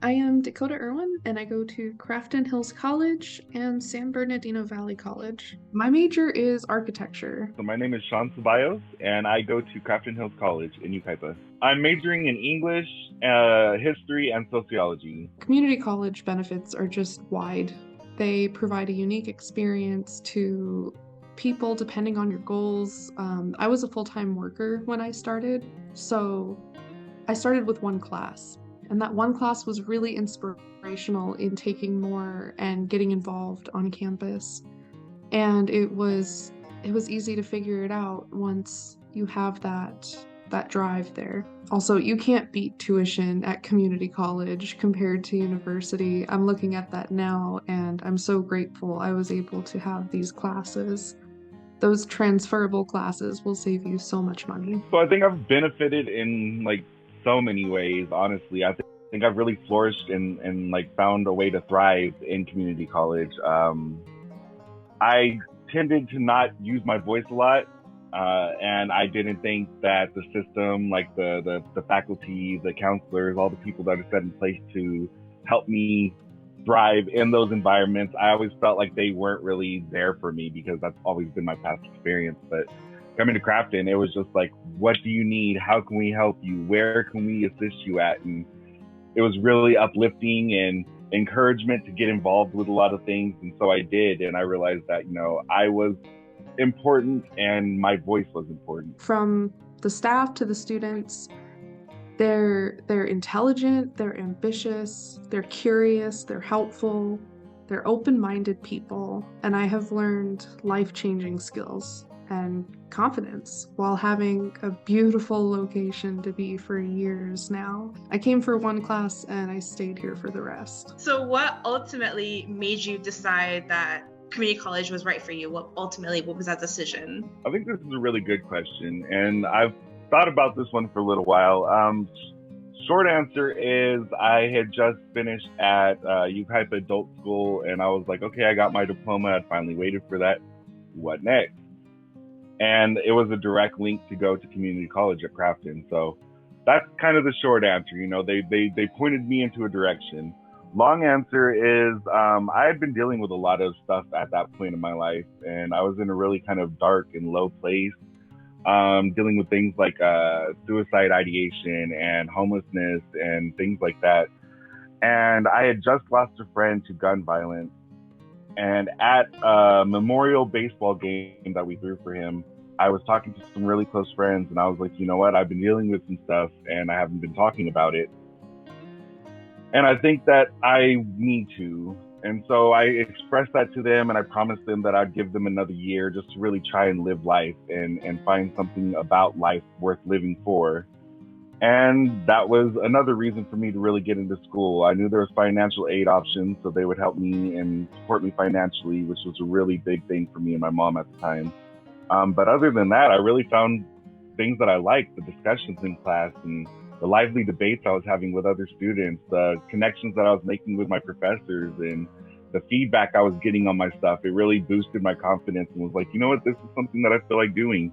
I am Dakota Erwin, and I go to Crafton Hills College and San Bernardino Valley College. My major is architecture. So my name is Sean Ceballos, and I go to Crafton Hills College in Yucaipa. I'm majoring in English, history, and sociology. Community college benefits are just wide. They provide a unique experience to people depending on your goals. I was a full-time worker when I started, so I started with one class, and that one class was really inspirational in taking more and getting involved on campus. And it was easy to figure it out once you have that drive there. Also, you can't beat tuition at community college compared to university. I'm looking at that now, and I'm so grateful I was able to have these classes. Those transferable classes will save you so much money. So I think I've benefited in like so many ways. Honestly, I think I've really flourished and like found a way to thrive in community college. I tended to not use my voice a lot. And I didn't think that the system, like the faculty, the counselors, all the people that are set in place to help me thrive in those environments, I always felt like they weren't really there for me because that's always been my past experience. But coming to Crafton, it was just like, what do you need? How can we help you? Where can we assist you at? And it was really uplifting and encouragement to get involved with a lot of things. And so I did. And I realized that, I was important and my voice was important. From the staff to the students, they're intelligent, they're ambitious, they're curious, they're helpful, they're open-minded people, and I have learned life-changing skills and confidence while having a beautiful location to be for years now. I came for one class and I stayed here for the rest. So what ultimately made you decide that community college was right for you? What was that decision? I think this is a really good question, and I've thought about this one for a little while. Short answer is I had just finished at Yucaipa Adult School, and I was like, okay, I got my diploma. I finally waited for that. What next? And it was a direct link to go to community college at Crafton. So that's kind of the short answer. They pointed me into a direction. Long answer is I had been dealing with a lot of stuff at that point in my life, and I was in a really kind of dark and low place, dealing with things like suicide ideation and homelessness and things like that. And I had just lost a friend to gun violence. And at a memorial baseball game that we threw for him, I was talking to some really close friends, and I was like, you know what? I've been dealing with some stuff, and I haven't been talking about it. And I think that I need to. And so I expressed that to them, and I promised them that I'd give them another year just to really try and live life and find something about life worth living for. And that was another reason for me to really get into school. I knew there was financial aid options, so they would help me and support me financially, which was a really big thing for me and my mom at the time. But other than that, I really found things that I liked, the discussions in class and the lively debates I was having with other students, the connections that I was making with my professors, and the feedback I was getting on my stuff. It really boosted my confidence and was like, you know what, this is something that I feel like doing.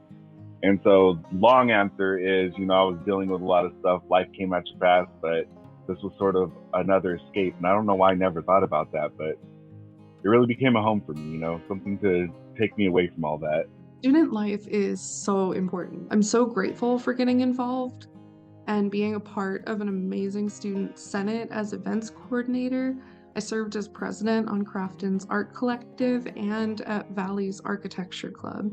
And so long answer is, I was dealing with a lot of stuff. Life came at you fast, but this was sort of another escape. And I don't know why I never thought about that, but it really became a home for me, something to take me away from all that. Student life is so important. I'm so grateful for getting involved and being a part of an amazing student senate as events coordinator. I served as president on Crafton's Art Collective and at Valley's Architecture Club.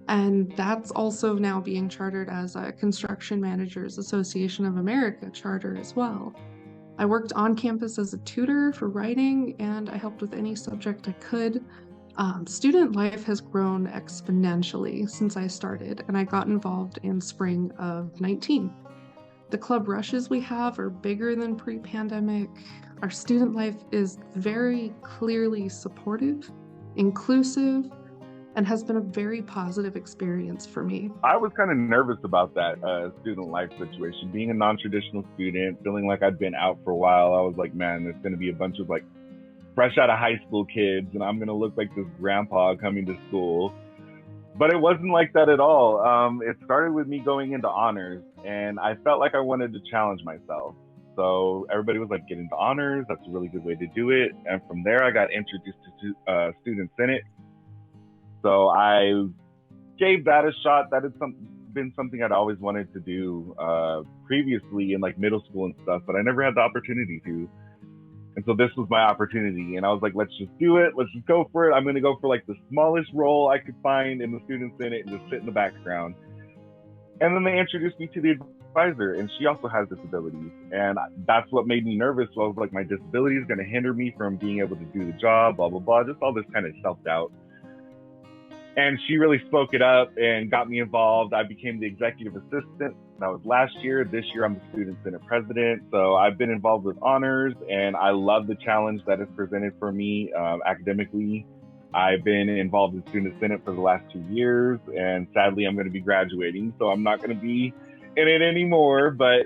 And that's also now being chartered as a Construction Managers Association of America charter as well. I worked on campus as a tutor for writing, and I helped with any subject I could. Student life has grown exponentially since I started, and I got involved in spring of 19. The club rushes we have are bigger than pre-pandemic. Our student life is very clearly supportive, inclusive, and has been a very positive experience for me. I was kind of nervous about that student life situation. Being a non-traditional student, feeling like I'd been out for a while, I was like, man, there's going to be a bunch of like fresh out of high school kids, and I'm going to look like this grandpa coming to school. But it wasn't like that at all. It started with me going into honors, and I felt like I wanted to challenge myself. So everybody was like, get into honors. That's a really good way to do it. And from there, I got introduced to Student Senate. So I gave that a shot. That had been something I'd always wanted to do previously in like middle school and stuff, but I never had the opportunity to. And so this was my opportunity. And I was like, let's just do it. Let's just go for it. I'm going to go for like the smallest role I could find in the Student Senate and just sit in the background. And then they introduced me to the advisor, and she also has disabilities. And that's what made me nervous. So I was like, my disability is going to hinder me from being able to do the job, blah, blah, blah. Just all this kind of self-doubt. And she really spoke it up and got me involved. I became the executive assistant. That was last year. This year, I'm the Student Senate president. So I've been involved with honors, and I love the challenge that is presented for me academically. I've been involved in Student Senate for the last 2 years, and sadly, I'm going to be graduating, so I'm not going to be in it anymore. But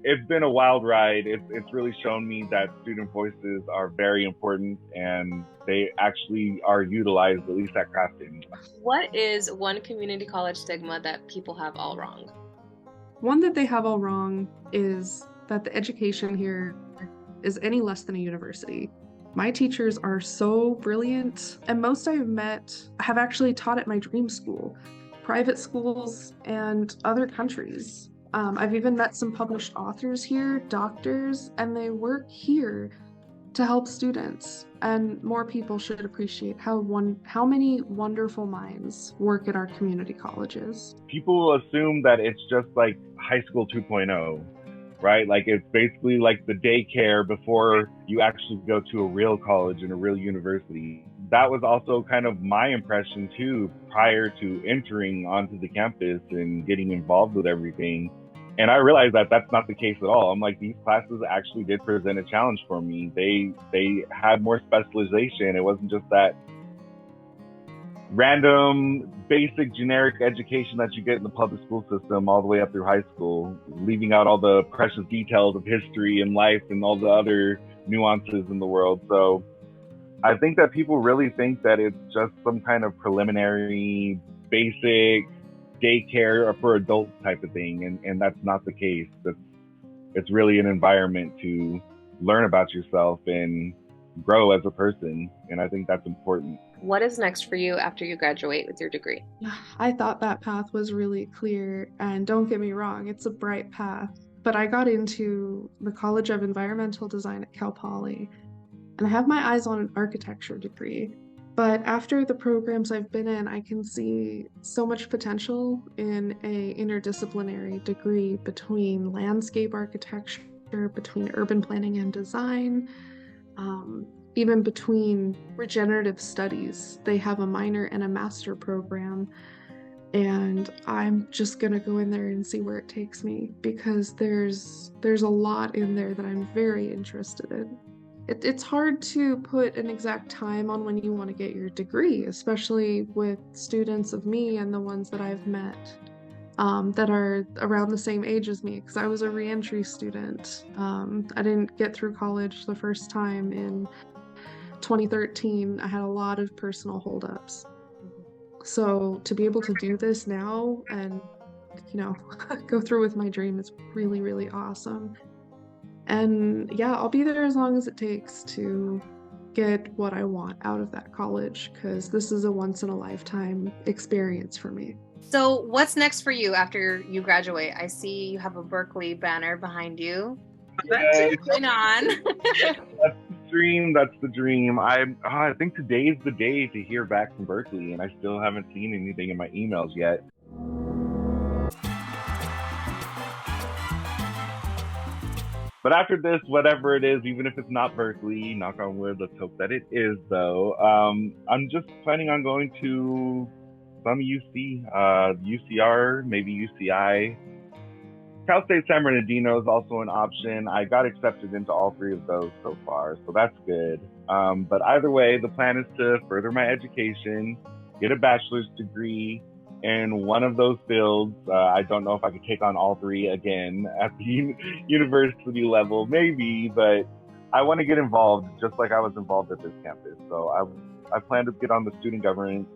it's been a wild ride. It's really shown me that student voices are very important, and they actually are utilized, at least at Crafton. What is one community college stigma that people have all wrong? One that they have all wrong is that the education here is any less than a university. My teachers are so brilliant, and most I've met have actually taught at my dream school, private schools, and other countries. I've even met some published authors here, doctors, and they work here to help students. And more people should appreciate how many wonderful minds work at our community colleges. People assume that it's just like high school 2.0, right? Like it's basically like the daycare before you actually go to a real college and a real university. That was also kind of my impression too, prior to entering onto the campus and getting involved with everything. And I realized that that's not the case at all. I'm like, these classes actually did present a challenge for me. They had more specialization. It wasn't just that random, basic, generic education that you get in the public school system all the way up through high school, leaving out all the precious details of history and life and all the other nuances in the world. So I think that people really think that it's just some kind of preliminary, basic daycare for adults type of thing, and that's not the case. It's really an environment to learn about yourself and grow as a person, and I think that's important. What is next for you after you graduate with your degree? I thought that path was really clear, and don't get me wrong, it's a bright path. But I got into the College of Environmental Design at Cal Poly, and I have my eyes on an architecture degree. But after the programs I've been in, I can see so much potential in a interdisciplinary degree between landscape architecture, between urban planning and design, even between regenerative studies. They have a minor and a master program, and I'm just gonna go in there and see where it takes me, because there's a lot in there that I'm very interested in. It's hard to put an exact time on when you want to get your degree, especially with students of me and the ones that I've met that are around the same age as me, because I was a reentry student. I didn't get through college the first time in 2013. I had a lot of personal holdups. So to be able to do this now and, go through with my dream is really, really awesome. And yeah, I'll be there as long as it takes to get what I want out of that college, because this is a once-in-a-lifetime experience for me. So what's next for you after you graduate? I see you have a Berkeley banner behind you. Yay. What's going on? That's the dream. I think today's the day to hear back from Berkeley, and I still haven't seen anything in my emails yet. But after this, whatever it is, even if it's not Berkeley, knock on wood, let's hope that it is though. I'm just planning on going to some UC, UCR, maybe UCI. Cal State San Bernardino is also an option. I got accepted into all three of those so far, so that's good. But either way, the plan is to further my education, get a bachelor's degree in one of those fields. I don't know if I could take on all three again at the university level, maybe, but I want to get involved just like I was involved at this campus. So I plan to get on the student government.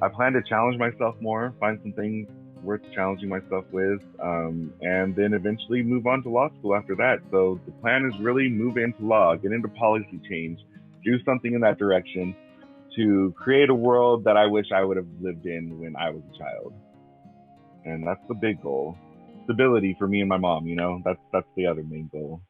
I plan to challenge myself more, find some things worth challenging myself with, and then eventually move on to law school after that. So the plan is really move into law, get into policy change, do something in that direction to create a world that I wish I would have lived in when I was a child. And that's the big goal. Stability for me and my mom, you know, that's the other main goal.